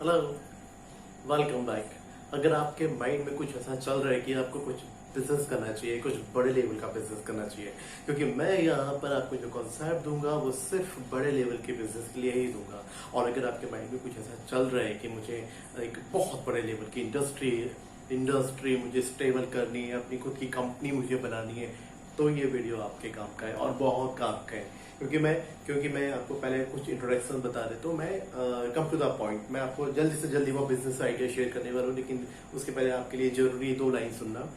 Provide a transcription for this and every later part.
Hello, welcome back. अगर आपके mind में कुछ ऐसा चल रहा है कि आपको कुछ बिजनेस करना चाहिए, कुछ बड़े लेवल का बिजनेस करना चाहिए, क्योंकि मैं यहाँ पर आपको जो कॉन्सेप्ट दूंगा वो सिर्फ बड़े लेवल के बिजनेस के लिए ही दूंगा। और अगर आपके माइंड में कुछ ऐसा चल रहा है कि मुझे एक बहुत बड़े लेवल की इंडस्ट्री मुझे स्टेबल करनी है, अपनी खुद की कंपनी मुझे बनानी है, तो ये वीडियो आपके काम का है और बहुत काम का है। क्योंकि मैं आपको पहले कुछ इंट्रोडक्शन बता देता हूँ। मैं कम टू द पॉइंट, मैं आपको जल्दी से जल्दी वो बिजनेस आइडिया शेयर करने वाला हूँ, लेकिन उसके पहले आपके लिए जरूरी है 2 लाइन सुनना।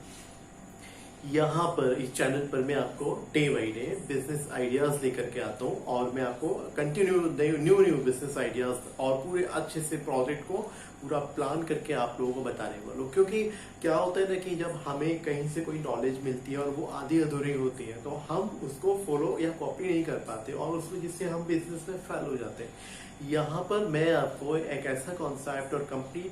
यहाँ पर इस चैनल पर मैं आपको day by day business ideas लेकर के आता हूँ और मैं आपको कंटिन्यू न्यू बिजनेस आइडियाज और पूरे अच्छे से प्रोजेक्ट को पूरा प्लान करके आप लोगों को बताने वाला हूँ। क्योंकि क्या होता है ना कि जब हमें कहीं से कोई नॉलेज मिलती है और वो आधी अधूरी होती है तो हम उसको फॉलो या कॉपी नहीं कर पाते और उस वजह से हम बिजनेस में फेल हो जाते हैं। यहाँ पर मैं आपको एक ऐसा कॉन्सेप्ट और कंप्लीट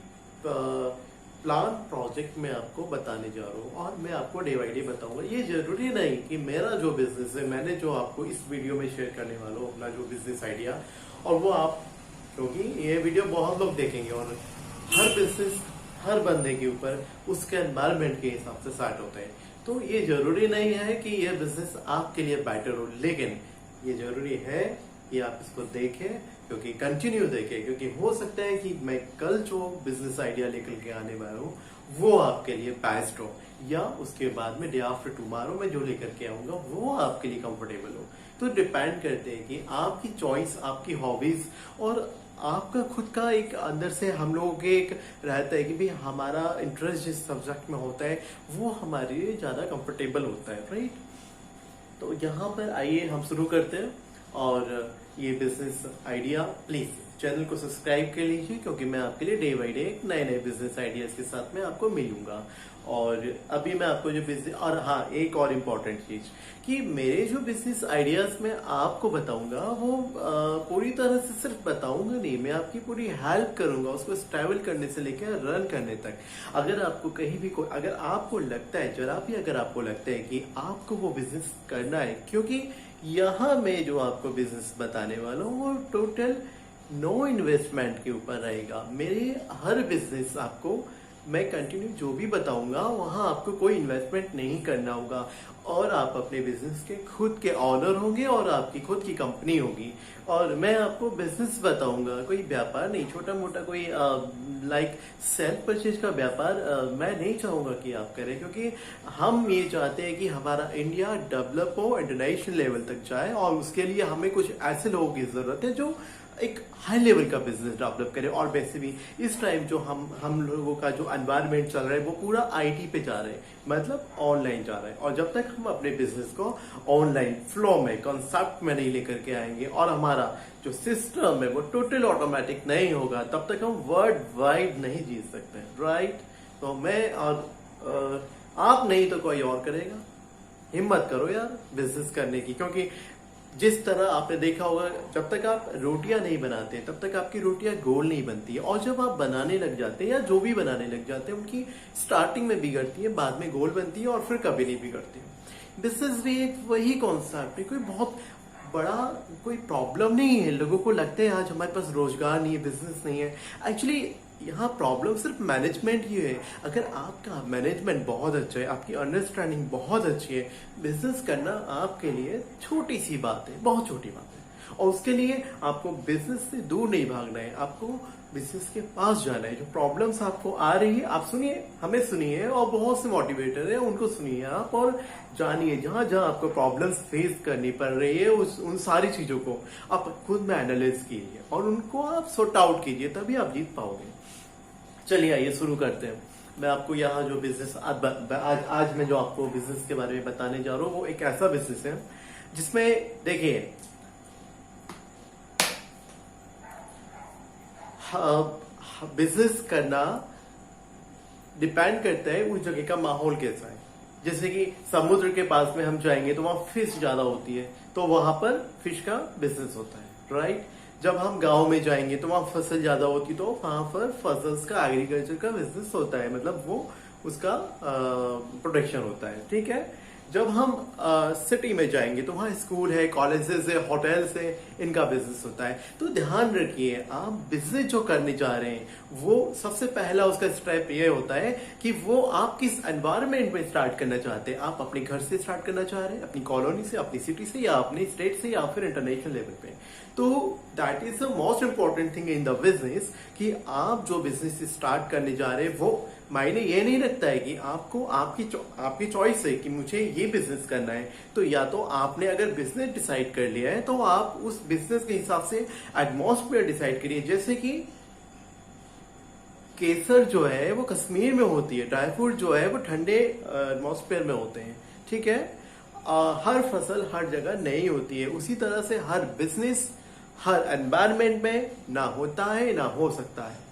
प्लान प्रोजेक्ट में आपको बताने जा रहा हूँ और मैं आपको डे बाई डे बताऊंगा। ये जरूरी नहीं कि मेरा जो बिजनेस है, मैंने जो आपको इस वीडियो में शेयर करने वाला हूँ अपना जो बिजनेस आइडिया, और वो आप, क्योंकि ये वीडियो बहुत लोग देखेंगे और हर बिजनेस हर बंदे के ऊपर उसके एनवायरमेंट के हिसाब से स्टार्ट होता है। तो ये जरूरी नहीं है कि ये बिजनेस आपके लिए बेटर हो, लेकिन ये जरूरी है कि आप इसको देखें, क्योंकि कंटिन्यू देखें, क्योंकि हो सकता है कि मैं कल जो बिजनेस आइडिया लेकर के आने वाला हूँ वो आपके लिए बेस्ट हो, या उसके बाद में डे आफ्टर टुमारो मैं जो लेकर के आऊंगा वो आपके लिए कंफर्टेबल हो। तो डिपेंड करते हैं कि आपकी चॉइस, आपकी हॉबीज और आपका खुद का एक अंदर से हम लोगों के एक रहता है कि भाई हमारा इंटरेस्ट जिस सब्जेक्ट में होता है वो हमारे लिए ज्यादा कंफर्टेबल होता है, राइट। तो यहाँ पर आइए हम शुरू करते हैं। और ये बिजनेस आइडिया, प्लीज चैनल को सब्सक्राइब कर लीजिए, क्योंकि मैं आपके लिए डे बाई डे नए नए बिजनेस आइडियाज के साथ में आपको मिलूंगा। और अभी मैं आपको जो बिजनेस, और हाँ एक और इम्पोर्टेंट चीज कि मेरे जो बिजनेस आइडियाज मैं आपको बताऊंगा वो पूरी तरह से सिर्फ बताऊंगा नहीं, मैं आपकी पूरी हेल्प करूंगा उसको स्टेबल करने से लेकर रन करने तक। अगर आपको कहीं भी कोई, अगर आपको लगता है, जरा भी अगर आपको लगता है कि आपको वो बिजनेस करना है, क्योंकि यहाँ मैं जो आपको बिजनेस बताने वाला हूँ वो टोटल नो इन्वेस्टमेंट के ऊपर रहेगा। मेरे हर बिजनेस आपको मैं कंटिन्यू जो भी बताऊंगा वहां आपको कोई इन्वेस्टमेंट नहीं करना होगा और आप अपने बिजनेस के खुद के ऑनर होंगे और आपकी खुद की कंपनी होगी। और मैं आपको बिजनेस बताऊंगा, कोई व्यापार नहीं, छोटा मोटा कोई लाइक सेल्फ परचेज का व्यापार मैं नहीं चाहूंगा कि आप करें, क्योंकि हम ये चाहते हैं कि हमारा इंडिया डेवलप हो, इंटरनेशनल लेवल तक जाए, और उसके लिए हमें कुछ ऐसे लोगों की जरूरत है जो एक हाई लेवल का बिजनेस डेवलप करे। और वैसे भी इस टाइम जो हम लोगों का जो एनवायरनमेंट चल रहा है वो पूरा आईटी पे जा रहा है, मतलब ऑनलाइन जा रहा है। और जब तक हम अपने बिजनेस को ऑनलाइन फ्लो में, कॉन्सेप्ट में नहीं लेकर के आएंगे और हमारा जो सिस्टम है वो टोटल ऑटोमेटिक नहीं होगा, तब तक हम वर्ल्ड वाइड नहीं जीत सकते, राइट। तो मैं और आप नहीं तो कोई और करेगा। हिम्मत करो यार बिजनेस करने की, क्योंकि जिस तरह आपने देखा होगा, जब तक आप रोटियां नहीं बनाते तब तक आपकी रोटियां गोल नहीं बनती है, और जब आप बनाने लग जाते हैं या जो भी बनाने लग जाते हैं उनकी स्टार्टिंग में बिगड़ती है, बाद में गोल बनती है और फिर कभी नहीं बिगड़ती है। बिजनेस भी एक वही कॉन्सेप्ट है, कोई बहुत बड़ा कोई प्रॉब्लम नहीं है। लोगों को लगता है आज हमारे पास रोजगार नहीं है, बिजनेस नहीं है। एक्चुअली यहाँ प्रॉब्लम सिर्फ मैनेजमेंट ही है। अगर आपका मैनेजमेंट बहुत अच्छा है, आपकी अंडरस्टैंडिंग बहुत अच्छी है, बिजनेस करना आपके लिए छोटी सी बात है, बहुत छोटी बात है। और उसके लिए आपको बिजनेस से दूर नहीं भागना है, आपको बिजनेस के पास जाना है। जो प्रॉब्लम्स आपको आ रही है, आप सुनिए, हमें सुनिए, और बहुत से मोटिवेटर है उनको सुनिए आप, और जानिए जहां जहां आपको प्रॉब्लम्स फेस करनी पड़ रही है उन सारी चीजों को आप खुद में एनालाइज कीजिए और उनको आप सॉर्ट आउट कीजिए, तभी आप जीत पाओगे। चलिए आइए शुरू करते हैं। मैं आपको यहाँ जो बिजनेस आज मैं जो आपको बिजनेस के बारे में बताने जा रहा हूँ वो एक ऐसा बिजनेस है जिसमें देखिए बिजनेस करना डिपेंड करता है उस जगह का माहौल कैसा है। जैसे कि समुद्र के पास में हम जाएंगे तो वहां फिश ज्यादा होती है, तो वहां पर फिश का बिजनेस होता है, राइट। जब हम गांव में जाएंगे तो वहां फसल ज्यादा होती, तो वहां पर फसल्स का, एग्रीकल्चर का बिजनेस होता है, मतलब वो उसका प्रोडक्शन होता है, ठीक है। जब हम सिटी में जाएंगे तो वहाँ स्कूल है, कॉलेजेस है, होटल्स है, इनका बिजनेस होता है। तो ध्यान रखिए, आप बिजनेस जो करने जा रहे हैं वो सबसे पहला उसका स्टेप ये होता है कि वो आप किस एनवायरनमेंट में स्टार्ट करना चाहते हैं। आप अपने घर से स्टार्ट करना चाह रहे हैं, अपनी कॉलोनी से, अपनी सिटी से, या अपने स्टेट से, या फिर इंटरनेशनल लेवल पे। तो that is the most important thing in the business कि आप जो बिजनेस स्टार्ट करने जा रहे हैं वो मायने ये नहीं रखता है कि आपको आपकी चॉइस है कि मुझे ये बिजनेस करना है। तो या तो आपने अगर बिजनेस डिसाइड कर लिया है तो आप उस बिजनेस के हिसाब से एटमॉस्फेयर डिसाइड करिए। जैसे कि केसर जो है वो कश्मीर में होती है, ड्राई फ्रूट जो है वो ठंडे एटमॉस्फेयर में होते हैं, ठीक है। हर फसल हर जगह नहीं होती है, उसी तरह से हर बिजनेस हर एनवायरमेंट में ना होता है ना हो सकता है।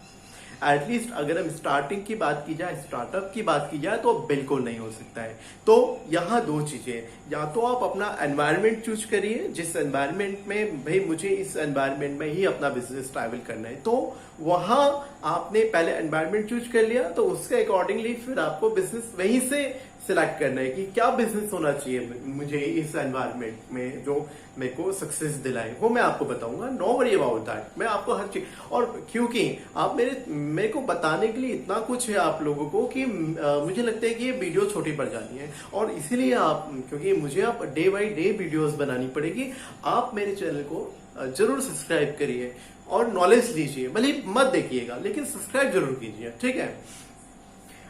एटलीस्ट अगर हम स्टार्टिंग की बात की जाए, स्टार्टअप की बात की जाए, तो बिल्कुल नहीं हो सकता है। तो यहाँ दो चीजें, या तो आप अपना एनवायरनमेंट चूज करिए, जिस एनवायरनमेंट में भाई मुझे इस एनवायरनमेंट में ही अपना बिजनेस ट्रैवल करना है, तो वहां आपने पहले एनवायरनमेंट चूज कर लिया, तो उसके अकॉर्डिंगली फिर आपको बिजनेस वहीं से सिलेक्ट करना है कि क्या बिजनेस होना चाहिए मुझे इस एनवायरनमेंट में जो मेरे को सक्सेस दिलाए। वो मैं आपको बताऊंगा, नो वरी अबाउट दैट। मैं आपको हर चीज, और क्योंकि आप मेरे को बताने के लिए इतना कुछ है आप लोगों को कि मुझे लगता है कि ये वीडियो छोटी पड़ जाती है, और इसीलिए आप, क्योंकि मुझे आप डे बाई डे वीडियोस बनानी पड़ेगी, आप मेरे चैनल को जरूर सब्सक्राइब करिए और नॉलेज लीजिए। भले मत देखिएगा लेकिन सब्सक्राइब जरूर कीजिए, ठीक है।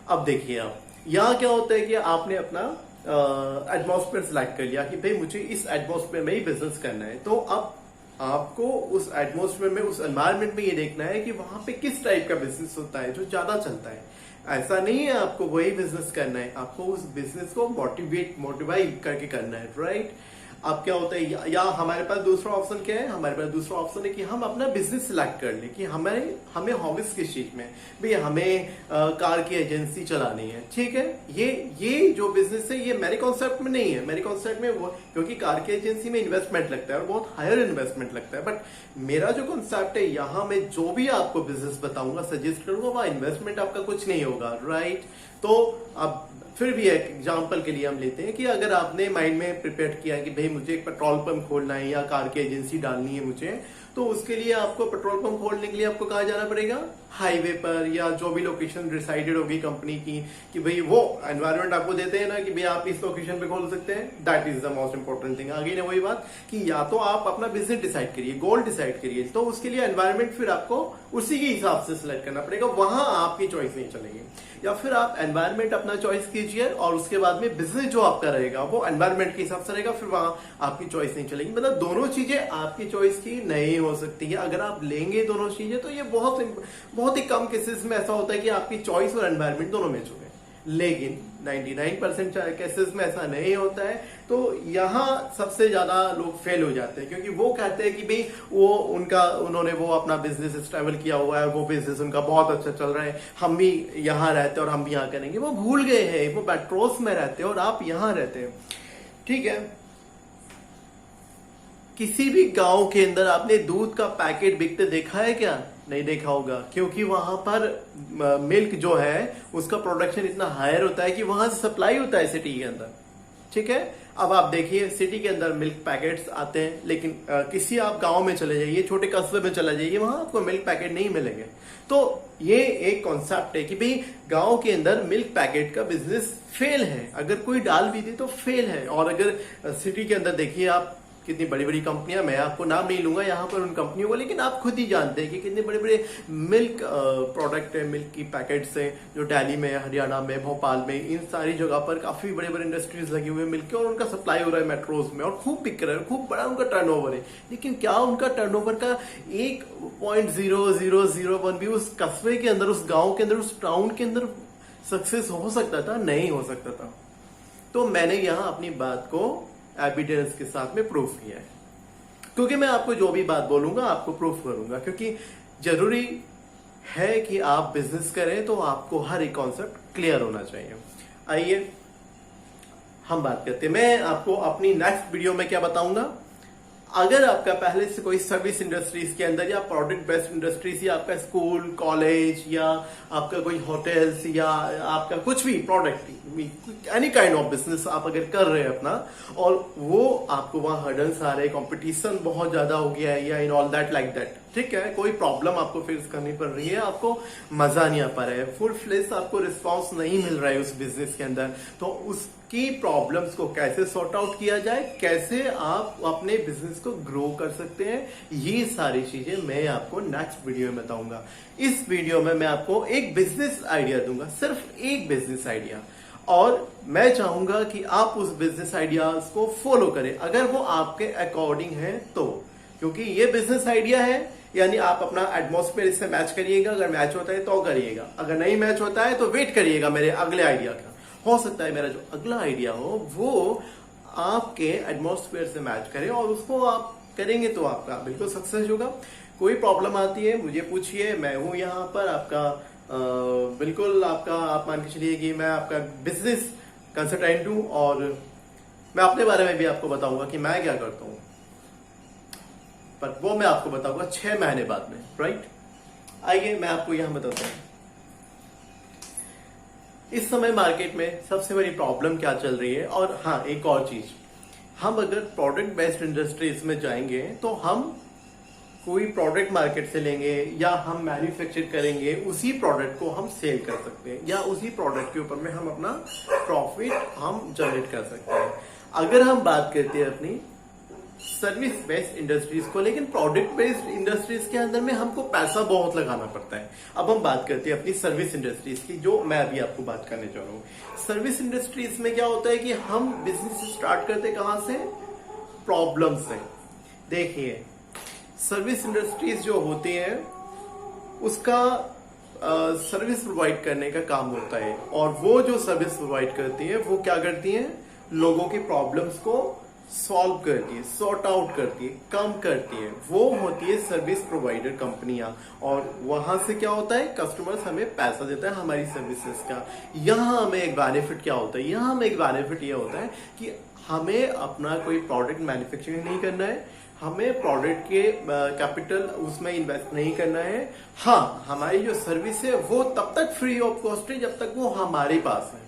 अब देखिए, आप यहाँ क्या होता है कि आपने अपना एटमॉस्फेयर सिलेक्ट कर लिया कि भाई मुझे इस एटमॉस्फेयर में ही बिजनेस करना है। तो अब आपको उस एटमॉस्फेयर में, उस एनवायरनमेंट में ये देखना है कि वहां पे किस टाइप का बिजनेस होता है जो ज्यादा चलता है। ऐसा नहीं है आपको वही बिजनेस करना है, आपको उस बिजनेस को मोटिवेट करके करना है, राइट। अब क्या होता है, या हमारे पास दूसरा ऑप्शन क्या है, हमारे पास दूसरा ऑप्शन है कि हम अपना बिजनेस सिलेक्ट कर लें कि हमें हॉबीज किस चीज में, भाई हमें कार की एजेंसी चलानी है, ठीक है। ये जो बिजनेस है ये मेरे कॉन्सेप्ट में नहीं है। मेरे कॉन्सेप्ट में वो, क्योंकि कार की एजेंसी में इन्वेस्टमेंट लगता है और बहुत हायर इन्वेस्टमेंट लगता है, बट मेरा जो कॉन्सेप्ट है, यहाँ मैं जो भी आपको बिजनेस बताऊंगा, सजेस्ट करूंगा, वहां इन्वेस्टमेंट आपका कुछ नहीं होगा, राइट। तो अब फिर भी एक एग्जांपल के लिए हम लेते हैं कि अगर आपने माइंड में प्रिपेयर किया कि भाई मुझे एक पेट्रोल पंप खोलना है या कार की एजेंसी डालनी है मुझे, तो उसके लिए आपको पेट्रोल पंप खोलने के लिए आपको कहाँ जाना पड़ेगा, हाईवे पर, या जो भी लोकेशन डिसाइडेड होगी कंपनी की कि भाई वो एनवायरनमेंट आपको देते हैं ना कि भाई आप इस लोकेशन पे खोल सकते हैं। That is the most important thing. आगे ना वही बात कि या तो आप अपना बिजनेस डिसाइड करिए, गोल डिसाइड करिए, तो उसके लिए एनवायरनमेंट फिर आपको उसी के हिसाब से सिलेक्ट करना पड़ेगा, वहां आपकी चॉइस नहीं चलेगी। या फिर आप एनवायरनमेंट अपना चॉइस कीजिए और उसके बाद में बिजनेस जो आपका रहेगा वो एनवायरनमेंट के हिसाब से रहेगा, फिर वहां आपकी चॉइस नहीं चलेगी। मतलब दोनों चीजें आपकी चॉइस की नहीं हो सकती है। अगर आप लेंगे दोनों चीजें तो ये बहुत ही कम केसेस में ऐसा होता है कि आपकी चॉइस और एनवायरनमेंट दोनों मैच हो गए, लेकिन 99% केसेस में ऐसा नहीं होता है। तो यहाँ सबसे ज्यादा लोग फेल हो जाते हैं, क्योंकि वो कहते हैं कि भाई उन्होंने वो अपना बिजनेस स्टेबल किया हुआ है, वो बिजनेस उनका बहुत अच्छा चल रहा है, हम भी यहाँ रहते हैं और हम भी यहाँ करेंगे। वो भूल गए हैं, वो मेट्रोस में रहते हैं और आप यहाँ रहते हैं, ठीक है। किसी भी गांव के अंदर आपने दूध का पैकेट बिकते देखा है क्या? नहीं देखा होगा, क्योंकि वहां पर मिल्क जो है उसका प्रोडक्शन इतना हायर होता है कि वहां से सप्लाई होता है सिटी के अंदर, ठीक है। अब आप देखिए सिटी के अंदर मिल्क पैकेट्स आते हैं, लेकिन किसी आप गांव में चले जाइए, छोटे कस्बे में चले जाइए, वहां आपको मिल्क पैकेट नहीं मिलेंगे। तो ये एक कॉन्सेप्ट है कि भाई गांव के अंदर मिल्क पैकेट का बिजनेस फेल है, अगर कोई डाल भी दे तो फेल है। और अगर सिटी के अंदर देखिए आप कितनी बड़ी बड़ी कंपनियां, मैं आपको नाम नहीं लूंगा यहाँ पर उन कंपनियों को, लेकिन आप खुद ही जानते हैं कि कितने बड़े बड़े मिल्क प्रोडक्ट है, मिल्क की पैकेट्स हैं जो दिल्ली में, हरियाणा में, भोपाल में, इन सारी जगह पर काफी बड़े बड़े इंडस्ट्रीज लगे हुए हैं मिल्क के, और उनका सप्लाई हो रहा है मेट्रोज में और खूब बिक रहा है, खूब बड़ा उनका टर्नओवर है। लेकिन क्या उनका टर्नओवर का 1.0001 भी उस कस्बे के अंदर, उस गाँव के अंदर, उस टाउन के अंदर सक्सेस हो सकता था? नहीं हो सकता था। तो मैंने यहाँ अपनी बात को एविडेंस के साथ में प्रूफ किया है, क्योंकि मैं आपको जो भी बात बोलूंगा आपको प्रूफ करूंगा, क्योंकि जरूरी है कि आप बिजनेस करें तो आपको हर एक कॉन्सेप्ट क्लियर होना चाहिए। आइए हम बात करते हैं, मैं आपको अपनी नेक्स्ट वीडियो में क्या बताऊंगा, अगर आपका पहले से कोई सर्विस इंडस्ट्रीज के अंदर या प्रोडक्ट बेस्ड इंडस्ट्रीज या आपका स्कूल कॉलेज या आपका कोई होटल्स या आपका कुछ भी product any kind of business आप अगर कर रहे हैं अपना, और वो आपको वहां हर्डल्स आ रहे हैं, कंपटीशन बहुत ज्यादा हो गया है या in all that like that, ठीक है, कोई प्रॉब्लम आपको फेस करनी पड़ रही है, आपको मजा नहीं आ पा रहा है, फुल फ्लेज आपको रिस्पॉन्स नहीं मिल रहा है उस बिजनेस के अंदर, तो उसकी प्रॉब्लम्स को कैसे सॉर्ट आउट किया जाए, कैसे आप अपने बिजनेस को ग्रो कर सकते हैं, ये सारी चीजें मैं आपको नेक्स्ट वीडियो में बताऊंगा। इस वीडियो में मैं आपको एक बिजनेस आइडिया दूंगा, सिर्फ एक बिजनेस आइडिया, और मैं चाहूंगा कि आप उस बिजनेस आइडियाज को फॉलो करें अगर वो आपके अकॉर्डिंग है तो, क्योंकि ये बिजनेस आइडिया है, यानी आप अपना एटमॉस्फेयर इससे मैच करिएगा, अगर मैच होता है तो करिएगा, अगर नहीं मैच होता है तो वेट करिएगा मेरे अगले आइडिया का। हो सकता है मेरा जो अगला आइडिया हो वो आपके एटमॉस्फेयर से मैच करे और उसको आप करेंगे तो आपका बिल्कुल सक्सेस होगा। कोई प्रॉब्लम आती है मुझे पूछिए, मैं हूं यहाँ पर आपका बिल्कुल आपका, आप मान के चलिए कि मैं आपका बिजनेस कंसल्टेंट हूं और मैं अपने बारे में भी आपको बताऊंगा कि मैं क्या करता हूं, पर वो मैं आपको बताऊंगा 6 महीने बाद में, राइट। आइए मैं आपको यहां बताता हूं इस समय मार्केट में सबसे बड़ी प्रॉब्लम क्या चल रही है। और हाँ, एक और चीज, हम अगर प्रोडक्ट बेस्ड इंडस्ट्रीज में जाएंगे तो हम कोई प्रोडक्ट मार्केट से लेंगे या हम मैन्युफैक्चर करेंगे, उसी प्रोडक्ट को हम सेल कर सकते हैं या उसी प्रोडक्ट के ऊपर में हम अपना प्रॉफिट हम जनरेट कर सकते हैं। अगर हम बात करते हैं अपनी सर्विस बेस्ड इंडस्ट्रीज को, लेकिन प्रोडक्ट बेस्ड इंडस्ट्रीज के अंदर में हमको पैसा बहुत लगाना पड़ता है। अब हम बात करते हैं अपनी सर्विस इंडस्ट्रीज की, जो मैं अभी आपको बात करने जा रहा हूँ। सर्विस इंडस्ट्रीज में क्या होता है कि हम बिजनेस स्टार्ट करते कहां से, प्रॉब्लम से। देखिए सर्विस इंडस्ट्रीज जो होती है उसका सर्विस प्रोवाइड करने का काम होता है, और वो जो सर्विस प्रोवाइड करती है वो क्या करती है, लोगों की प्रॉब्लम्स को सॉल्व करती है, सॉर्ट आउट करती है, कम करती है, वो होती है सर्विस प्रोवाइडर कंपनियां। और वहां से क्या होता है, कस्टमर्स हमें पैसा देता है हमारी सर्विसेज का। यहाँ हमें एक बेनिफिट क्या होता है, यहाँ हमें एक बेनिफिट ये होता है कि हमें अपना कोई प्रोडक्ट मैन्युफैक्चरिंग नहीं करना है, हमें प्रोडक्ट के कैपिटल उसमें इन्वेस्ट नहीं करना है। हाँ, हमारी जो सर्विस है वो तब तक फ्री ऑफ कॉस्ट है जब तक वो हमारे पास है,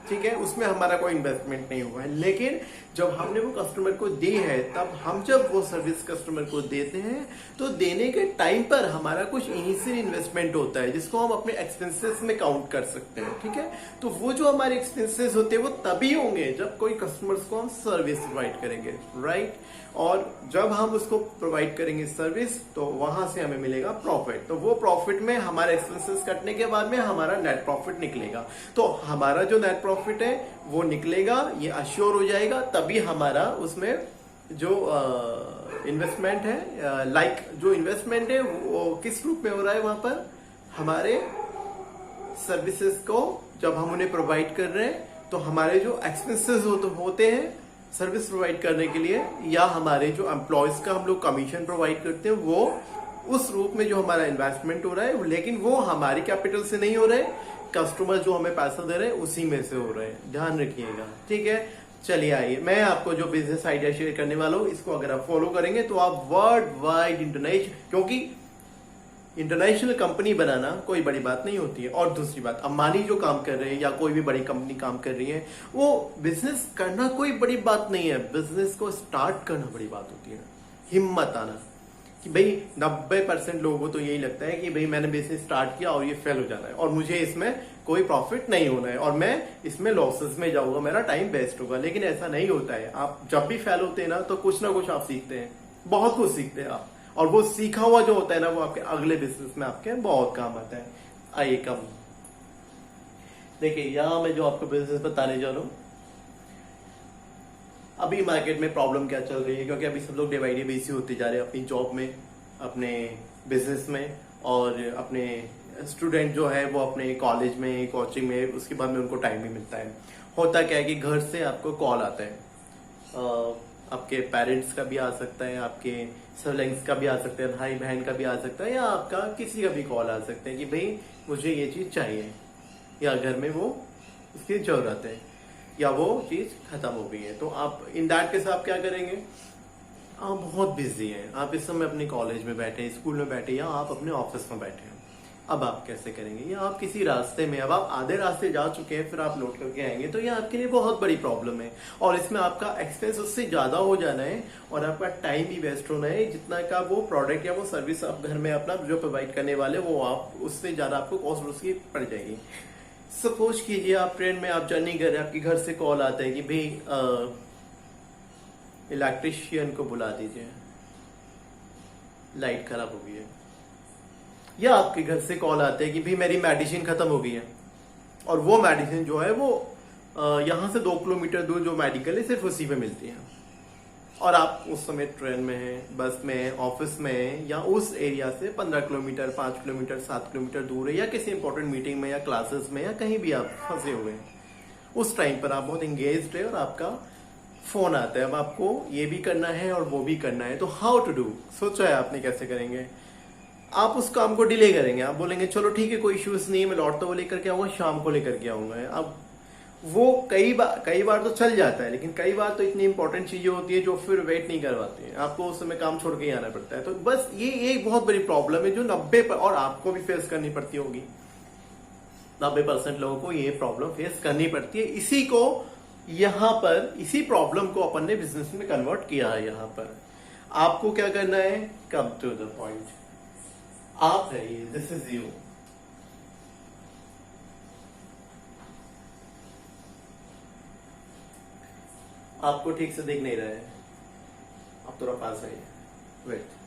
ठीक है, उसमें हमारा कोई इन्वेस्टमेंट नहीं हुआ है। लेकिन जब हमने वो कस्टमर को दी है, तब हम जब वो सर्विस कस्टमर को देते हैं तो देने के टाइम पर हमारा कुछ इनिशियल इन्वेस्टमेंट होता है जिसको हम अपने एक्सपेंसेस में काउंट कर सकते हैं, ठीक है। तो वो जो हमारे एक्सपेंसेस होते हैं वो तभी होंगे जब कोई कस्टमर्स को हम सर्विस प्रोवाइड करेंगे, राइट। और जब हम उसको प्रोवाइड करेंगे सर्विस तो वहां से हमें मिलेगा प्रॉफिट, तो वो प्रॉफिट में हमारे एक्सपेंसेस कटने के बाद में हमारा नेट प्रॉफिट निकलेगा। तो हमारा जो नेट प्रॉफिट है वो निकलेगा, ये अश्योर हो जाएगा, तभी हमारा उसमें जो इन्वेस्टमेंट है, लाइक जो इन्वेस्टमेंट है वो किस रूप में हो रहा है, वहां पर हमारे सर्विसेज को जब हम उन्हें प्रोवाइड कर रहे हैं तो हमारे जो एक्सपेंसेस होते हैं सर्विस प्रोवाइड करने के लिए, या हमारे जो एम्प्लॉयज का हम लोग कमीशन प्रोवाइड करते हैं, वो उस रूप में जो हमारा इन्वेस्टमेंट हो रहा है, लेकिन वो हमारी कैपिटल से नहीं हो रहा है, कस्टमर जो हमें पैसा दे रहे हैं उसी में से हो रहे हैं, ध्यान रखिएगा, ठीक है। चलिए आइए मैं आपको जो बिजनेस आइडिया शेयर करने वाला हूं, इसको अगर आप फॉलो करेंगे तो आप वर्ल्ड वाइड इंटरनेशनल, क्योंकि इंटरनेशनल कंपनी बनाना कोई बड़ी बात नहीं होती है। और दूसरी बात, अंबानी जो काम कर रहे हैं या कोई भी बड़ी कंपनी काम कर रही है, वो बिजनेस करना कोई बड़ी बात नहीं है, बिजनेस को स्टार्ट करना बड़ी बात होती है। हिम्मत आना कि भाई 90% लोगों को तो यही लगता है कि भाई मैंने बिजनेस स्टार्ट किया और ये फेल हो जाना है और मुझे इसमें कोई प्रॉफिट नहीं होना है और मैं इसमें लॉसेस में जाऊंगा, मेरा टाइम वेस्ट होगा। लेकिन ऐसा नहीं होता है। आप जब भी फेल होते हैं ना तो कुछ ना कुछ आप सीखते हैं, बहुत कुछ सीखते हैं आप, और वो सीखा हुआ जो होता है ना वो आपके अगले बिजनेस में आपके बहुत काम आता है। आइए कम देखिए, यहां मैं जो आपको बिजनेस बताने जा रहा हूं, अभी मार्केट में प्रॉब्लम क्या चल रही है, क्योंकि अभी सब लोग डे बाई डे बिजी होते जा रहे हैं अपनी जॉब में, अपने बिजनेस में, और अपने स्टूडेंट जो है वो अपने कॉलेज में, कोचिंग में, उसके बाद में उनको टाइम नहीं मिलता है। होता क्या है कि घर से आपको कॉल आता है, आपके पेरेंट्स का भी आ सकता है, आपके सिबलिंग्स का भी आ सकता है, भाई बहन का भी आ सकता है, या आपका किसी का भी कॉल आ सकता है कि भाई मुझे ये चीज चाहिए, या घर में वो उसकी जरूरत है, या वो चीज खत्म हो गई है। तो आप इन दैट केस आप क्या करेंगे, आप बहुत बिजी हैं, आप इस समय अपने कॉलेज में बैठे हैं, स्कूल में बैठे हैं, या आप अपने ऑफिस में बैठे हैं। अब आप कैसे करेंगे? या आप किसी रास्ते में, अब आप आधे रास्ते जा चुके हैं, फिर आप लौट करके आएंगे, तो ये आपके लिए बहुत बड़ी प्रॉब्लम है। और इसमें आपका एक्सपेंस उससे ज्यादा हो जाना है और आपका टाइम भी वेस्ट होना है। जितना का वो प्रोडक्ट या वो सर्विस आप घर में अपना जो प्रोवाइड करने वाले, वो आप उससे ज्यादा आपको कॉस्ट उसकी पड़ जाएगी। सपोज कीजिए आप ट्रेन में आप जर्नी कर रहे हैं, आपके घर से कॉल आता है कि भाई इलेक्ट्रिशियन को बुला दीजिए, लाइट खराब हो गई है। या आपके घर से कॉल आते हैं कि भाई मेरी मेडिसिन खत्म हो गई है, और वो मेडिसिन जो है वो यहां से 2 किलोमीटर दूर जो मेडिकल है सिर्फ उसी पे मिलती है। और आप उस समय ट्रेन में हैं, बस में हैं, ऑफिस में हैं, या उस एरिया से 15 किलोमीटर, 5 किलोमीटर, 7 किलोमीटर दूर है, या किसी इंपॉर्टेंट मीटिंग में या क्लासेस में या कहीं भी आप फंसे हुए हैं। उस टाइम पर आप बहुत एंगेज्ड है और आपका फोन आता है। अब आपको ये भी करना है और वो भी करना है, तो हाउ टू डू? सोचा है आपने कैसे करेंगे? आप उस काम को डिले करेंगे, आप बोलेंगे चलो ठीक है कोई इश्यूज नहीं है, मैं लौटता हुआ लेकर के आऊंगा, शाम को लेकर के आऊंगा। अब वो कई बार तो चल जाता है, लेकिन कई बार तो इतनी इंपॉर्टेंट चीजें होती है जो फिर वेट नहीं करवाती है, आपको उस समय काम छोड़ के ही आना पड़ता है। तो बस ये एक बहुत बड़ी प्रॉब्लम है जो 90 और आपको भी फेस करनी पड़ती होगी। 90% लोगों को ये प्रॉब्लम फेस करनी पड़ती है। इसी को यहां पर, इसी प्रॉब्लम को अपन ने बिजनेस में कन्वर्ट किया है। यहां पर आपको क्या करना है? Come to the point. आप है ये, दिस इज यू। आपको ठीक से देख नहीं रहे हैं, आप थोड़ा पास आइए, wait.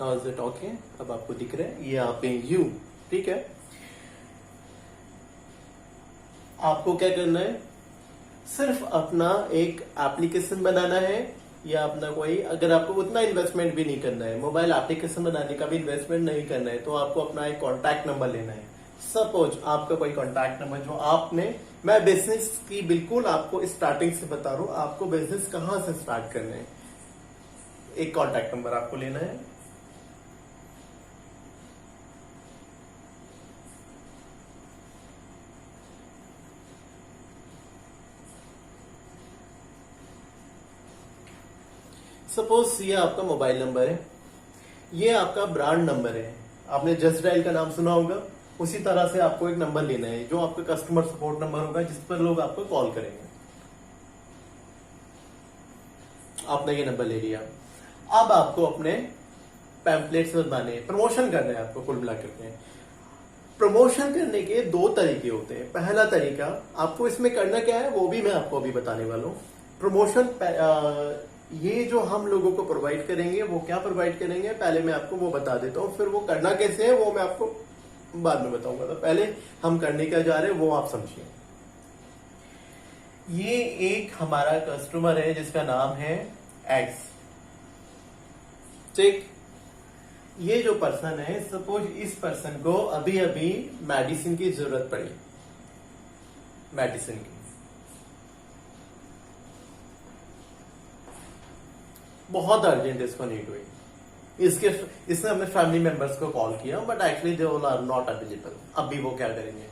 Now is it okay? अब आपको दिख रहा है, ये आप हैं यू, ठीक है। आपको क्या करना है? सिर्फ अपना एक एप्लीकेशन बनाना है, या अपना कोई, अगर आपको उतना इन्वेस्टमेंट भी नहीं करना है, मोबाइल एप्लीकेशन बनाने का भी इन्वेस्टमेंट नहीं करना है, तो आपको अपना एक कॉन्टैक्ट नंबर लेना है। सपोज आपका कोई कॉन्टैक्ट नंबर जो आपने, मैं बिजनेस की बिल्कुल आपको स्टार्टिंग से बता रहा हूं, आपको बिजनेस कहां से स्टार्ट करना है। एक कॉन्टैक्ट नंबर आपको लेना है, सपोज ये आपका मोबाइल नंबर है, ये आपका ब्रांड नंबर है। आपने जस्ट डायल का नाम सुना होगा, उसी तरह से आपको एक नंबर लेना है जो आपका कस्टमर सपोर्ट नंबर होगा, जिस पर लोग आपको कॉल करेंगे। आपने ये नंबर ले लिया। अब आपको अपने पैम्पलेट्स बनाने, प्रमोशन करना है आपको। कुल मिला करके प्रमोशन करने के 2 तरीके होते हैं। पहला तरीका, आपको इसमें करना क्या है वो भी मैं आपको अभी बताने वाला हूं। प्रमोशन ये जो हम लोगों को प्रोवाइड करेंगे, वो क्या प्रोवाइड करेंगे पहले मैं आपको वो बता देता हूँ, फिर वो करना कैसे है वो मैं आपको बाद में बताऊंगा। तो पहले हम करने क्या जा रहे हैं वो आप समझिए। ये एक हमारा कस्टमर है जिसका नाम है एक्स, ठीक। ये जो पर्सन है, सपोज इस पर्सन को अभी अभी मेडिसिन की जरूरत पड़ी, मेडिसिन की, बहुत अर्जेंट इसको नीड हुई। इसने अपने फैमिली मेंबर्स को कॉल किया, but actually they all are not available. अभी वो क्या करेंगे?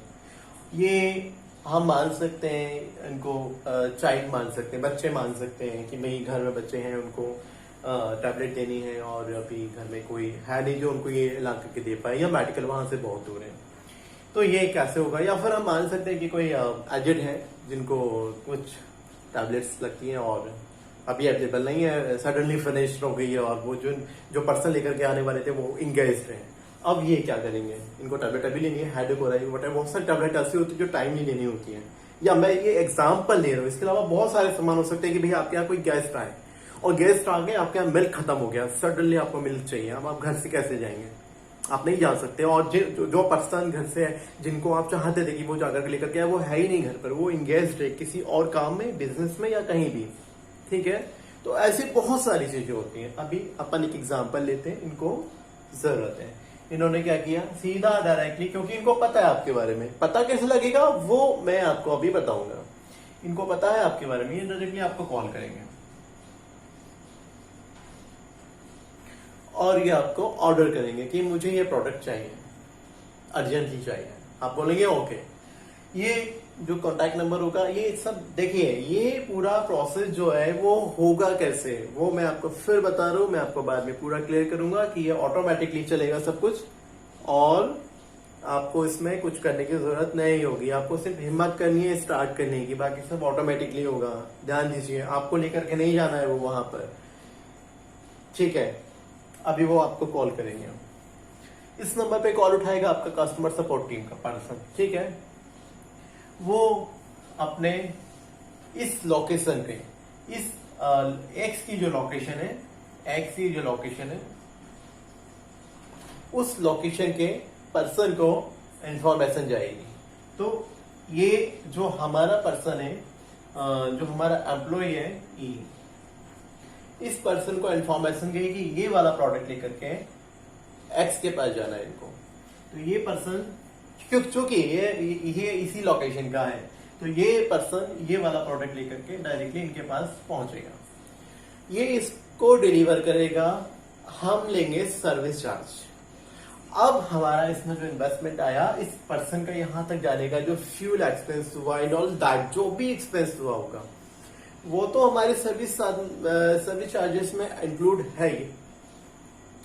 ये हम मान सकते हैं इनको चाइल्ड मान सकते हैं, बच्चे मान सकते हैं कि भाई घर में बच्चे हैं, उनको टैबलेट देनी है और अभी घर में कोई है नहीं जो उनको ये ला करके दे पाए, या मेडिकल वहां से बहुत दूर है, तो ये कैसे होगा? या फिर हम मान सकते हैं कि कोई एजेड है जिनको कुछ टैबलेट्स लगती हैं और अभी अवेलेबल नहीं है, सडनली फिनिश्ड हो गई है, और वो जो पर्सन लेकर के आने वाले थे वो इंगेज्ड हैं। अब ये क्या करेंगे? इनको टैबलेट अभी लेनी है, हेडेक हो रहा है, बट बहुत सारी टैबलेट ऐसी होती है जो टाइमली लेनी होती है। या मैं ये एग्जाम्पल ले रहा हूँ, इसके अलावा बहुत सारे सामान हो सकते हैं कि भैया आपके यहाँ कोई गेस्ट आए और गेस्ट आ गए, आपके यहाँ मिल्क खत्म हो गया, सडनली आपको मिल्क चाहिए। अब आप घर से कैसे जाएंगे? आप नहीं जा सकते। और जो पर्सन घर से है, जिनको आप चाहते थे कि वो जाकर के लेकर के आए, वो है ही नहीं घर पर, वो इंगेज्ड है किसी और काम में, बिजनेस में या कहीं भी, ठीक है। तो ऐसी बहुत सारी चीजें होती हैं। अभी अपन एक एग्जांपल लेते हैं, इनको जरूरत है। इन्होंने क्या किया? सीधा डायरेक्टली, क्योंकि इनको पता है आपके बारे में, पता कैसे लगेगा वो मैं आपको अभी बताऊंगा। इनको पता है आपके बारे में, ये डायरेक्टली आपको कॉल करेंगे और ये आपको ऑर्डर करेंगे कि मुझे ये प्रोडक्ट चाहिए। अर्जेंटली चाहिए, आप बोलेंगे ओके। ये जो कॉन्टैक्ट नंबर होगा, ये सब देखिए, ये पूरा प्रोसेस जो है वो होगा कैसे, वो मैं आपको फिर बता रहा हूं, मैं आपको बाद में पूरा क्लियर करूंगा कि ये ऑटोमेटिकली चलेगा सब कुछ, और आपको इसमें कुछ करने की जरूरत नहीं होगी। आपको सिर्फ हिम्मत करनी है स्टार्ट करने की, बाकी सब ऑटोमेटिकली होगा। ध्यान दीजिए, आपको लेकर के नहीं जाना है वो वहां पर, ठीक है। अभी वो आपको कॉल करेंगे, इस नंबर पे कॉल उठाएगा आपका कस्टमर सपोर्ट टीम का पर्सन, ठीक है। वो अपने इस लोकेशन पे, इस एक्स की जो लोकेशन है, एक्स की जो लोकेशन है, उस लोकेशन के पर्सन को इंफॉर्मेशन जाएगी। तो ये जो हमारा पर्सन है, जो हमारा एम्प्लॉय है, इस पर्सन को इंफॉर्मेशन गई कि ये वाला प्रोडक्ट लेकर के एक्स के पास जाना है इनको। तो ये पर्सन, क्योंकि ये इसी लोकेशन का है, तो ये पर्सन ये वाला प्रोडक्ट लेकर के डायरेक्टली इनके पास पहुंचेगा, ये इसको डिलीवर करेगा, हम लेंगे सर्विस चार्ज। अब हमारा इसमें जो इन्वेस्टमेंट आया इस पर्सन का यहां तक जाने का, जो फ्यूल एक्सपेंस हुआ एंड ऑल दैट, जो भी एक्सपेंस हुआ होगा, वो तो हमारे सर्विस चार्जेस में इंक्लूड है ही।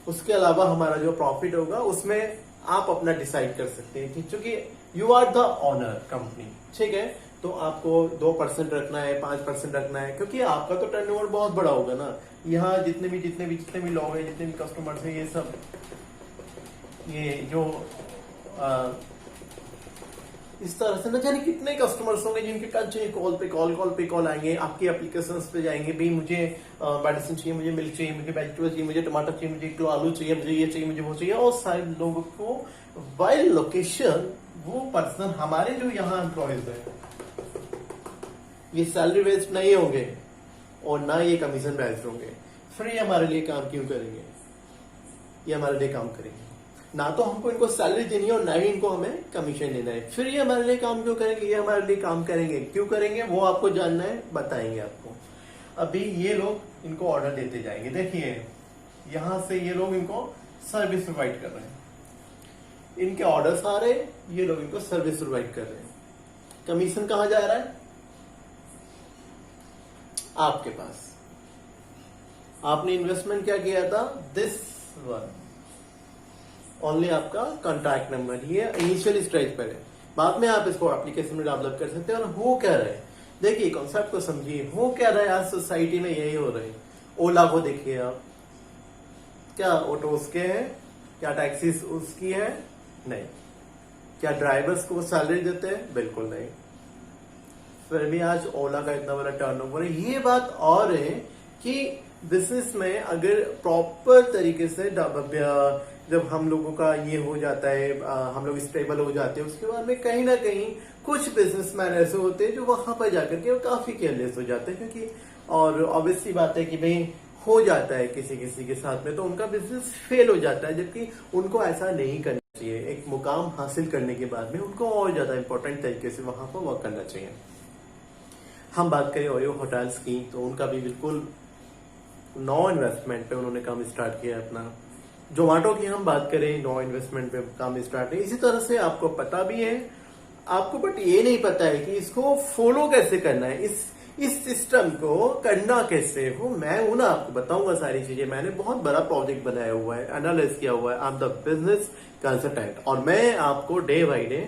उसके अलावा हमारा जो प्रॉफिट होगा उसमें आप अपना डिसाइड कर सकते हैं, क्योंकि you are the owner company, ठीक है। तो आपको 2% रखना है, 5% रखना है, क्योंकि आपका तो टर्नओवर बहुत बड़ा होगा ना। यहाँ जितने भी लोग हैं, जितने भी कस्टमर्स हैं, ये सब, ये जो इस तरह से न जाने कितने कस्टमर्स होंगे जिनके पास चाहिए कॉल पे कॉल आएंगे, आपके एप्लीकेशंस पे जाएंगे, भाई मुझे मेडिसिन चाहिए, मुझे मिल्क चाहिए, मुझे वेजिटेबल चाहिए, मुझे टमाटर चाहिए, मुझे 1 किलो आलू चाहिए, मुझे ये चाहिए, मुझे वो चाहिए। और सारे लोगों को बाय लोकेशन, वो पर्सन हमारे जो यहाँ एम्प्लॉयज है, ये सैलरी बेस्ड नहीं होंगे और ना ये कमीशन बेस्ड होंगे। फ्री हमारे लिए काम क्यों करेंगे, ये हमारे लिए काम करेंगे, ना तो हमको इनको सैलरी देनी है और ना ही इनको हमें कमीशन देना है। फिर ये हमारे लिए काम क्यों करेंगे, ये हमारे लिए काम करेंगे, क्यों करेंगे वो आपको जानना है, बताएंगे आपको। अभी ये लोग इनको ऑर्डर देते जाएंगे, देखिए यहां से ये लोग इनको सर्विस प्रोवाइड कर रहे हैं, इनके ऑर्डर्स आ रहे हैं, ये लोग इनको सर्विस प्रोवाइड कर रहे हैं। कमीशन कहां जा रहा है, आपके पास। आपने इन्वेस्टमेंट क्या किया था, दिस वन ओनली, आपका कॉन्टैक्ट नंबर, ये इनिशियल स्टेज पर है। बाद में आप इसको एप्लीकेशन में डेवलप कर सकते हैं। और हो क्या रहा है, देखिए कॉन्सेप्ट को समझिए, हो क्या रहा है आज सोसाइटी में, यही हो रहा है। ओला को देखिए आप, क्या ऑटो उसके हैं, क्या टैक्सी उसकी है, नहीं। क्या ड्राइवर्स को सैलरी देते हैं, बिल्कुल नहीं। फिर भी आज ओला का इतना बड़ा टर्नओवर है। ये बात और है कि बिजनेस में अगर प्रॉपर तरीके से जब हम लोगों का ये हो जाता है, हम लोग स्टेबल हो जाते हैं, उसके बाद में कहीं ना कहीं कुछ बिजनेसमैन ऐसे होते हैं जो वहां पर जाकर के काफी केयरलेस हो जाते हैं, क्योंकि और ऑब्वियसली बात है कि भाई हो जाता है किसी किसी के साथ में, तो उनका बिजनेस फेल हो जाता है। जबकि उनको ऐसा नहीं करना चाहिए। एक मुकाम हासिल करने के बाद में उनको और ज्यादा इंपॉर्टेंट तरीके से वहां पर वर्क करना चाहिए। हम बात करें ओयो होटल्स की, तो उनका भी बिल्कुल नो इन्वेस्टमेंट पे उन्होंने काम स्टार्ट किया अपना। जोमेटो की हम बात करें, नो इन्वेस्टमेंट पे काम स्टार्ट है। इसी तरह से आपको पता भी है, आपको बट ये नहीं पता है कि इसको फॉलो कैसे करना है, इस सिस्टम को करना कैसे हो। मैं हूं ना, आपको बताऊंगा सारी चीजें। मैंने बहुत बड़ा प्रोजेक्ट बनाया हुआ है, एनालाइज किया हुआ है। I am the business consultant, और मैं आपको डे बाई डे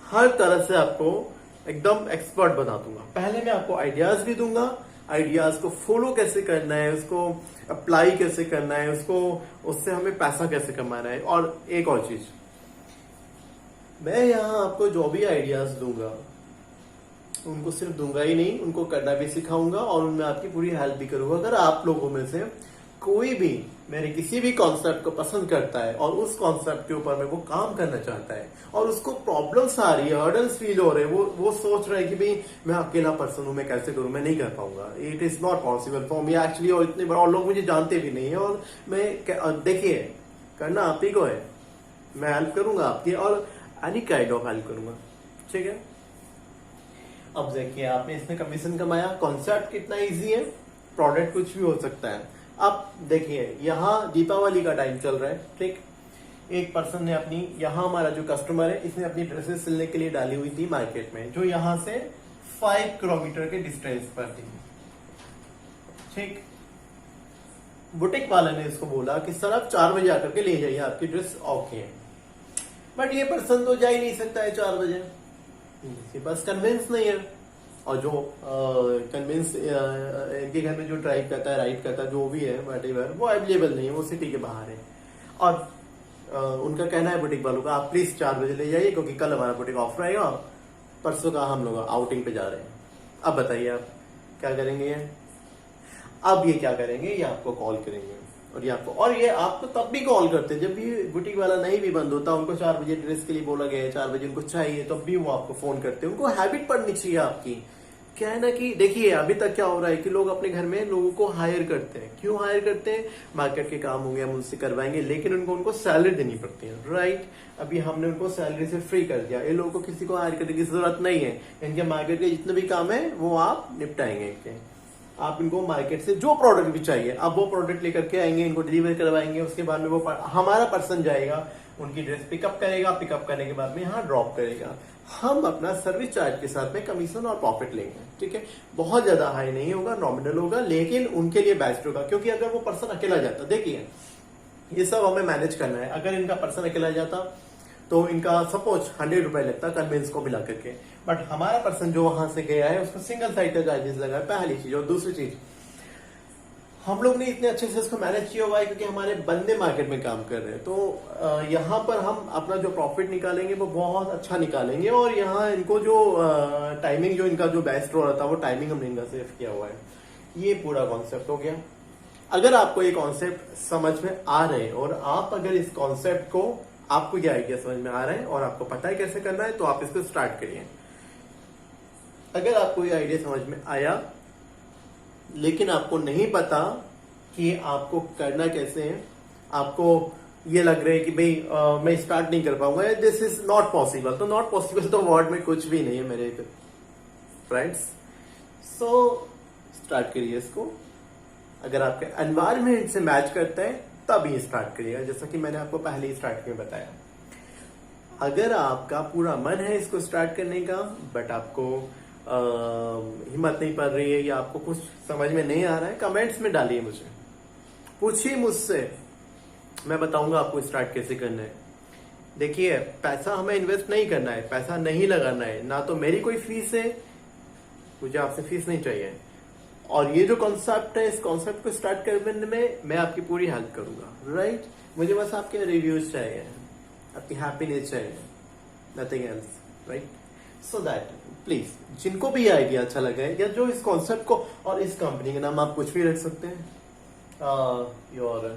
हर तरह से आपको एकदम एक्सपर्ट बना दूंगा। पहले मैं आपको आइडियाज भी दूंगा, आइडियाज को फॉलो कैसे करना है, उसको अप्लाई कैसे करना है, उससे हमें पैसा कैसे कमाना है। और एक और चीज, मैं यहां आपको जो भी आइडियाज दूंगा, उनको सिर्फ दूंगा ही नहीं, उनको करना भी सिखाऊंगा और उनमें आपकी पूरी हेल्प भी करूंगा। अगर आप लोगों में से कोई भी मेरे किसी भी कॉन्सेप्ट को पसंद करता है और उस कॉन्सेप्ट के ऊपर में वो काम करना चाहता है और उसको प्रॉब्लम्स आ रही है, हर्डल्स फील हो रहे हैं, वो सोच रहा है कि भाई मैं अकेला पर्सन हूं, मैं कैसे करूं, मैं नहीं कर पाऊंगा, it is not possible for me actually. और इतने बड़े और लोग मुझे जानते भी नहीं है, और मैं देखिए करना आप ही को है, मैं हेल्प करूंगा आपकी और एनी काइंड ऑफ हेल्प करूंगा, ठीक है। अब देखिए आपने इसमें कमीशन कमाया, कॉन्सेप्ट कितना इजी है, प्रोडक्ट कुछ भी हो सकता है। अब देखिए यहाँ दीपावली का टाइम चल रहा है, ठीक। एक पर्सन ने अपनी, यहाँ हमारा जो कस्टमर है इसने अपनी ड्रेसेस सिलने के लिए डाली हुई थी मार्केट में, जो यहाँ से 5 किलोमीटर के डिस्टेंस पर थी। ठीक, बुटीक वाले ने इसको बोला कि सर आप 4 बजे आकर के ले जाइए, आपकी ड्रेस ओके है। बट ये पर्सन तो जा ही नहीं सकता है 4 बजे, इसके पास कन्विंस नहीं है। और जो कन्विंस इनके घर में जो ड्राइव करता है, राइड करता है, जो भी है व्हाटएवर, वो अवेलेबल नहीं है, वो सिटी के बाहर है। और उनका कहना है बुटीक वालों का, आप प्लीज 4 बजे ले जाइए क्योंकि कल हमारा बुटीक ऑफ रहेगा, परसों का हम लोग आउटिंग पे जा रहे हैं। अब बताइए आप क्या करेंगे? अब ये क्या करेंगे, ये आपको कॉल करेंगे और ये आपको तब भी कॉल करते हैं जब भी बुटीक वाला नहीं भी बंद होता, उनको 4 बजे ड्रेस के लिए बोला गया है, 4 बजे उनको चाहिए, तब भी वो आपको फोन करते हैं। उनको हैबिट पड़नी चाहिए आपकी। क्या है ना कि देखिए अभी तक क्या हो रहा है कि लोग अपने घर में लोगों को हायर करते हैं। क्यों हायर करते हैं? मार्केट के काम होंगे हम उनसे करवाएंगे, लेकिन उनको सैलरी देनी पड़ती है, राइट। अभी हमने उनको सैलरी से फ्री कर दिया, ये लोगों को किसी को हायर करने की जरूरत नहीं है। इनके मार्केट के जितने भी काम है वो आप निपटाएंगे इनके। आप इनको मार्केट से जो प्रोडक्ट भी चाहिए आप वो प्रोडक्ट लेकर के आएंगे, इनको डिलीवर करवाएंगे। उसके बाद में वो हमारा पर्सन जाएगा, उनकी ड्रेस पिकअप करेगा, पिकअप करने के बाद में यहाँ ड्रॉप करेगा। हम अपना सर्विस चार्ज के साथ में कमीशन और प्रॉफिट लेंगे, ठीक है। बहुत ज्यादा हाई नहीं होगा, नॉमिनल होगा, लेकिन उनके लिए बेस्ट होगा। क्योंकि अगर वो पर्सन अकेला जाता, देखिए ये सब हमें मैनेज करना है। अगर इनका पर्सन अकेला जाता तो इनका सपोज 100 रुपए लगता कन्वेंस को मिला करके, बट हमारा पर्सन जो वहां से गया है उसको सिंगल साइड का चार्जेस लगा है, पहली चीज। और दूसरी चीज, हम लोग ने इतने अच्छे से इसको मैनेज किया हुआ है क्योंकि हमारे बंदे मार्केट में काम कर रहे हैं। तो यहाँ पर हम अपना जो प्रॉफिट निकालेंगे वो बहुत अच्छा निकालेंगे। और यहाँ इनको जो टाइमिंग जो इनका जो बेस्ट हो रहा था वो टाइमिंग हमने इनका सेव किया हुआ है। ये पूरा कॉन्सेप्ट हो गया। अगर आपको ये कॉन्सेप्ट समझ में आ रहे हैं और आप अगर इस कॉन्सेप्ट को, आपको ये आइडिया समझ में आ रहा है और आपको पता है कैसे करना है, तो आप इसको स्टार्ट करिए। अगर आपको ये आइडिया समझ में आया लेकिन आपको नहीं पता कि आपको करना कैसे है, आपको ये लग रहा है कि भाई मैं स्टार्ट नहीं कर पाऊंगा, दिस इज नॉट पॉसिबल, तो नॉट पॉसिबल तो वर्ड में कुछ भी नहीं है मेरे फ्रेंड्स। सो स्टार्ट करिए इसको। अगर आपके एनवायरमेंट से मैच करता है तब ही स्टार्ट करिएगा, जैसा कि मैंने आपको पहले ही स्टार्ट में बताया। अगर आपका पूरा मन है इसको स्टार्ट करने का बट आपको हिम्मत नहीं पड़ रही है या आपको कुछ समझ में नहीं आ रहा है, कमेंट्स में डालिए, मुझे पूछिए मुझसे, मैं बताऊंगा आपको स्टार्ट कैसे करना है। देखिए पैसा हमें इन्वेस्ट नहीं करना है, पैसा नहीं लगाना है, ना तो मेरी कोई फीस है, मुझे आपसे फीस नहीं चाहिए। और ये जो कॉन्सेप्ट है, इस कॉन्सेप्ट को स्टार्ट करने में मैं आपकी पूरी हेल्प करूंगा, राइट। मुझे बस आपके रिव्यूज चाहिए, आपकी हैप्पीनेस चाहिए, nothing else, right. So that please जिनको भी ये आइडिया अच्छा लगा है या जो इस कॉन्सेप्ट को, और इस कंपनी का नाम आप कुछ भी रख सकते हैं, योर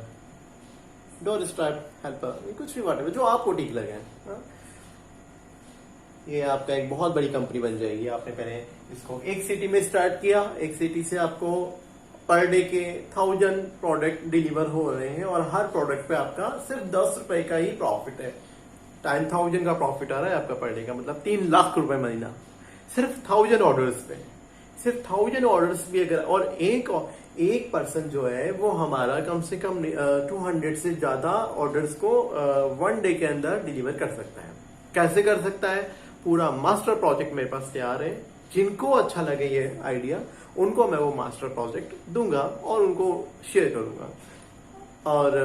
डोर स्ट्रैप हेल्पर, कुछ भी वाटेवर जो आपको ठीक लगे, ये आपका एक बहुत बड़ी कंपनी बन जाएगी। आपने पहले इसको एक सिटी में स्टार्ट किया, एक सिटी से आपको पर डे के 1000 प्रोडक्ट डिलीवर हो रहे हैं और हर प्रोडक्ट पे आपका सिर्फ 10 रुपए का ही प्रॉफिट है। 10,000 का प्रॉफिट आ रहा है आपका पर डे का, मतलब 3 लाख रुपए महीना, सिर्फ 1000 ऑर्डर्स पे, सिर्फ 1000 ऑर्डर्स भी अगर, और एक पर्सन जो है वो हमारा कम से कम 200 से ज्यादा ऑर्डर्स को 1 डे के अंदर डिलीवर कर सकता है। कैसे कर सकता है? पूरा मास्टर प्रोजेक्ट मेरे पास तैयार है। जिनको अच्छा लगे ये आइडिया, उनको मैं वो मास्टर प्रोजेक्ट दूंगा और उनको शेयर करूंगा। और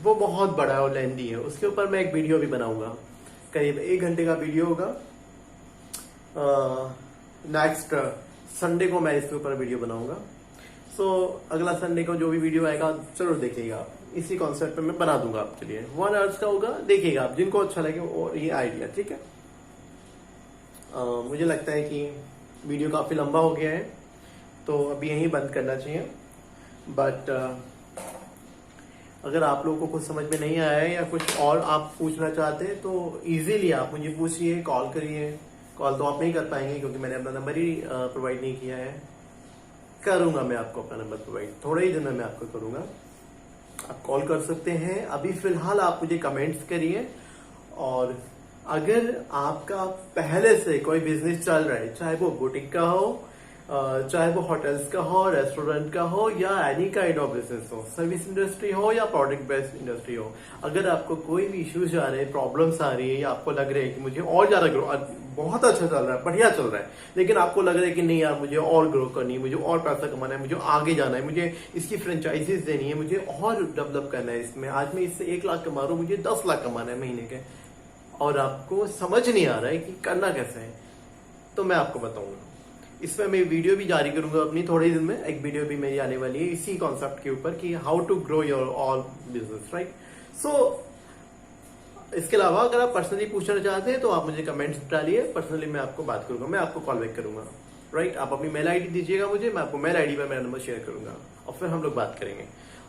वो बहुत बड़ा और लेंदी है, उसके ऊपर मैं एक वीडियो भी बनाऊंगा, करीब 1 घंटे का वीडियो होगा। नेक्स्ट संडे को मैं इसके ऊपर वीडियो बनाऊंगा। सो अगला संडे को जो भी वीडियो आएगा जरूर देखिएगा आप, इसी कॉन्सेप्ट पे मैं बना दूंगा आपके लिए। 1 आवर्स का होगा, देखिएगा आप, जिनको अच्छा लगे और ये आइडिया, ठीक है। मुझे लगता है कि वीडियो काफी लंबा हो गया है तो अभी यहीं बंद करना चाहिए। बट अगर आप लोगों को कुछ समझ में नहीं आया है या कुछ और आप पूछना चाहते हैं तो इजीली आप मुझे पूछिए, कॉल करिए। कॉल तो आप नहीं कर पाएंगे क्योंकि मैंने अपना नंबर ही प्रोवाइड नहीं किया है। करूंगा मैं आपको अपना नंबर प्रोवाइड, थोड़े ही दिन में मैं आपको करूंगा, आप कॉल कर सकते हैं। अभी फिलहाल आप मुझे कमेंट्स करिए। और अगर आपका पहले से कोई बिजनेस चल रहा है, चाहे वो बुटीक का हो, चाहे वो होटल्स का हो, रेस्टोरेंट का हो, या एनी काइंड ऑफ बिजनेस हो, सर्विस इंडस्ट्री हो या प्रोडक्ट बेस्ड इंडस्ट्री हो। अगर आपको कोई भी इश्यूज आ रहे हैं, प्रॉब्लम्स आ रही है, या आपको लग रहा है कि मुझे और ज्यादा ग्रो, बहुत अच्छा चल रहा है, बढ़िया चल रहा है, लेकिन आपको लग रहा है कि नहीं यार मुझे और ग्रो करनी है, मुझे और पैसा कमाना है, मुझे आगे जाना है, मुझे इसकी फ्रेंचाइजीज देनी है, मुझे और डेवलप करना है इसमें, आज मैं इससे 1 लाख कमा रहा हूँ, मुझे 10 लाख कमाना है महीने के, और आपको समझ नहीं आ रहा है कि करना कैसे है, तो मैं आपको बताऊंगा। इसमें मैं वीडियो भी जारी करूंगा अपनी, थोड़े दिन में एक वीडियो भी मेरी आने वाली है इसी कॉन्सेप्ट के ऊपर कि how to grow your all business, right. So इसके अलावा अगर आप पर्सनली पूछना चाहते हैं तो आप मुझे कमेंट्स डालिए, पर्सनली मैं आपको बात करूंगा, मैं आपको कॉल बैक करूंगा, राइट। आप अपनी मेल आईडी दीजिएगा मुझे, मैं आपको मेल आईडी पर मेरा नंबर शेयर करूंगा और फिर हम लोग बात करेंगे।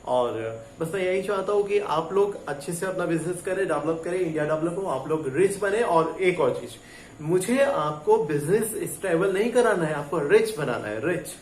और बस मैं यही चाहता हूँ कि आप लोग अच्छे से अपना बिजनेस करें, डेवलप करें, इंडिया डेवलप हो, आप लोग रिच बने। और एक और चीज, मुझे आपको बिजनेस स्टेबल नहीं कराना है, आपको रिच बनाना है, रिच।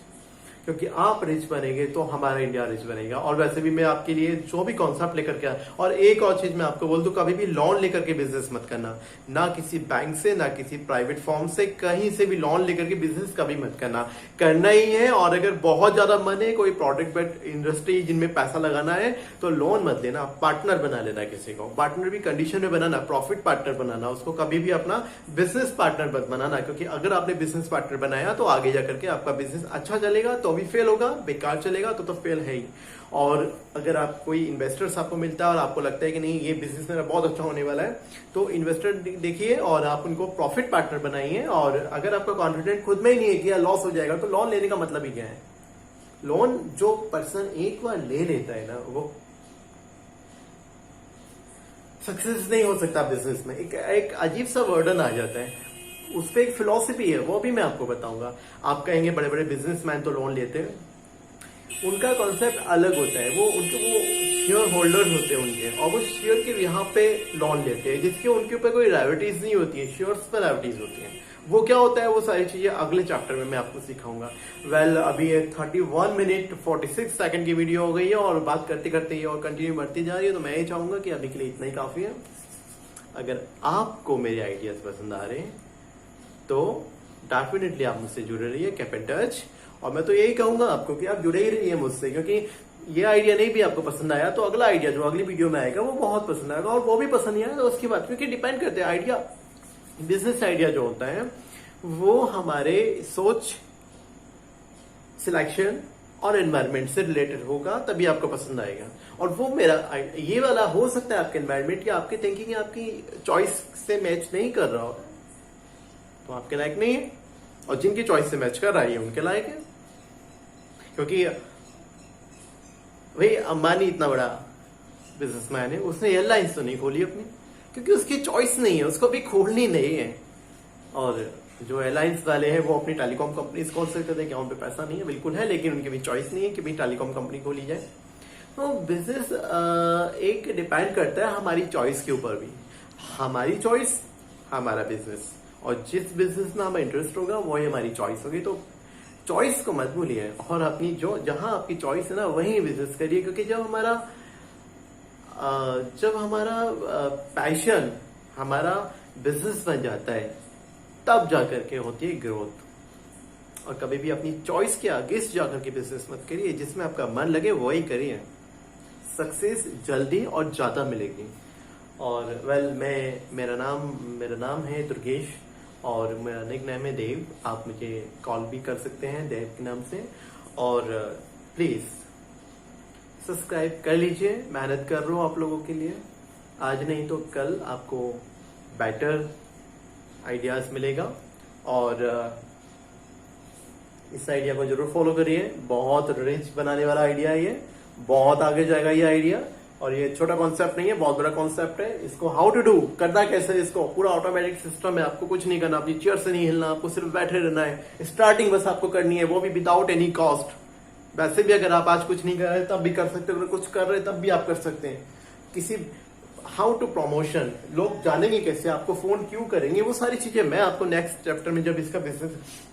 क्योंकि आप रिच बनेंगे तो हमारा इंडिया रिच बनेगा। और वैसे भी मैं आपके लिए जो भी कॉन्सेप्ट लेकर के और एक और चीज मैं आपको बोल दूं, कभी भी लोन लेकर के बिजनेस मत करना, ना किसी बैंक से, ना किसी प्राइवेट फॉर्म से, कहीं से भी लोन लेकर के बिजनेस कभी मत करना। करना ही है और अगर बहुत ज्यादा मन है, कोई प्रोडक्ट बेस्ड इंडस्ट्री जिनमें पैसा लगाना है, तो लोन मत लेना, पार्टनर बना लेना किसी को। पार्टनर भी कंडीशन में बनाना, प्रॉफिट पार्टनर बनाना, उसको कभी भी अपना बिजनेस पार्टनर मत बनाना। क्योंकि अगर आपने बिजनेस पार्टनर बनाया तो आगे जाकर के आपका बिजनेस अच्छा चलेगा तो भी फेल होगा, बेकार चलेगा तो फेल है ही। और अगर आप कोई इन्वेस्टर्स आपको मिलता है और आपको लगता है कि नहीं ये बिजनेस मेरा बहुत अच्छा होने वाला है, तो इन्वेस्टर देखिए और आप उनको प्रॉफिट पार्टनर बनाइए। और अगर आपका कॉन्फिडेंट खुद में ही नहीं है कि लॉस हो जाएगा, तो लोन लेने का मतलब ही क्या है। लोन जो पर्सन एक बार ले लेता है ना, वो सक्सेस नहीं हो सकता बिजनेस में। एक अजीब सा वर्डन आ जाता है, उस पर एक फिलॉसफी है, वो भी मैं आपको बताऊंगा। आप कहेंगे बड़े बड़े बिजनेसमैन तो लोन लेते हैं, उनका कॉन्सेप्ट अलग होता है। वो शेयर होल्डर्स होते हैं उनके, और वो शेयर के यहाँ पे लोन लेते हैं, जिसके उनके ऊपर कोई लायबिलिटीज नहीं होती है, शेयर्स पर लायबिलिटीज होती है। वो क्या होता है, वो सारी चीजें अगले चैप्टर में मैं आपको सिखाऊंगा। अभी ये 31 मिनट 46 सेकंड की वीडियो हो गई है और बात करते करते ये और कंटिन्यू बढ़ती जा रही है, तो मैं ये चाहूंगा कि अभी के लिए इतना ही काफी है। अगर आपको मेरे आइडियाज पसंद आ रहे हैं तो डेफिनेटली आप मुझसे जुड़े रहिए, कीप इन टच। और मैं तो यही कहूंगा आपको कि आप जुड़े ही रहिए मुझसे, क्योंकि ये आइडिया नहीं भी आपको पसंद आया तो अगला आइडिया जो अगली वीडियो में आएगा वो बहुत पसंद आएगा, और वो भी पसंद नहीं आएगा तो उसकी बात, क्योंकि डिपेंड करते हैं आइडिया, बिजनेस आइडिया जो होता है वो हमारे सोच, सिलेक्शन और एनवायरमेंट से रिलेटेड होगा, तभी आपको पसंद आएगा। और वो मेरा ये वाला हो सकता है आपके एनवायरमेंट या आपकी थिंकिंग या आपकी चॉइस से मैच नहीं कर रहा हो तो आपके लायक नहीं है, और जिनकी चॉइस से मैच कर रहा है उनके लायक है। क्योंकि भाई अंबानी इतना बड़ा बिजनेसमैन है, उसने एयरलाइंस तो नहीं खोली अपनी, क्योंकि उसकी चॉइस नहीं है, उसको भी खोलनी नहीं है। और जो एयरलाइंस वाले हैं वो अपनी टेलीकॉम कंपनी कौन से करते हैं, क्या उन पे पैसा नहीं है? बिल्कुल है, लेकिन उनकी भी चॉइस नहीं है कि भाई टेलीकॉम कंपनी खोली जाए। तो बिजनेस एक डिपेंड करता है हमारी चॉइस के ऊपर भी, हमारी चॉइस हमारा बिजनेस, और जिस बिजनेस में हमें इंटरेस्ट होगा वही हमारी चॉइस होगी। तो चॉइस को मत भूलिए, और अपनी जो जहां आपकी चॉइस है ना वहीं बिजनेस करिए। क्योंकि जब हमारा पैशन हमारा बिजनेस बन जाता है तब जाकर के होती है ग्रोथ। और कभी भी अपनी चॉइस के आगे से जाकर के बिजनेस मत करिए, जिसमें आपका मन लगे वही करिए, सक्सेस जल्दी और ज्यादा मिलेगी। और मेरा नाम है दुर्गेश और मेरा निक नेम है देव। आप मुझे कॉल भी कर सकते हैं देव के नाम से। और प्लीज सब्सक्राइब कर लीजिए, मेहनत कर रहा हूं आप लोगों के लिए, आज नहीं तो कल आपको बेटर आइडियाज मिलेगा। और इस आइडिया को जरूर फॉलो करिए, बहुत रिच बनाने वाला आइडिया है ये, बहुत आगे जाएगा ये आइडिया। और ये छोटा कॉन्सेप्ट नहीं है, बहुत बड़ा कॉन्सेप्ट है। इसको हाउ टू डू, करना कैसे, इसको पूरा ऑटोमेटिक सिस्टम है, आपको कुछ नहीं करना, अपनी चेयर से नहीं हिलना, आपको सिर्फ बैठे रहना है। स्टार्टिंग बस आपको करनी है, वो भी विदाउट एनी कॉस्ट। वैसे भी अगर आप आज कुछ नहीं कर रहे तब भी कर सकते हो, अगर कुछ कर रहे तब भी आप कर सकते हैं। किसी हाउ टू प्रमोशन, लोग जानेंगे कैसे, आपको फोन क्यों करेंगे, वो सारी चीजें मैं आपको नेक्स्ट चैप्टर में, जब इसका बिजनेस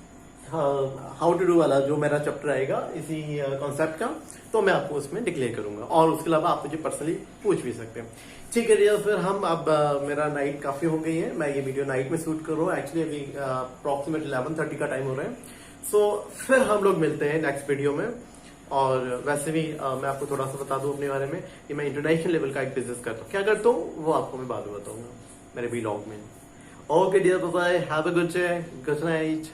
हाउ टू डू वाला जो मेरा चैप्टर आएगा इसी कॉन्सेप्ट का, तो मैं आपको उसमें डिक्लेयर करूंगा। और उसके अलावा आप मुझे पर्सनली पूछ भी सकते हैं। ठीक है रिया, फिर हम अब मेरा नाइट काफी हो गई है, मैं ये वीडियो नाइट में शूट कर रहा हूँ। एक्चुअली अभी अप्रोक्सीमेट 11:30 का टाइम हो रहा है। सो फिर हम लोग मिलते हैं नेक्स्ट वीडियो में। और वैसे भी मैं आपको थोड़ा सा बता दूं अपने बारे में कि मैं इंटरनेशनल लेवल का एक बिजनेस करता हूँ। क्या करता हूँ वो आपको मैं बाद में बताऊंगा मेरे व्लॉग में। Okay dear, bye, have a good day, good night.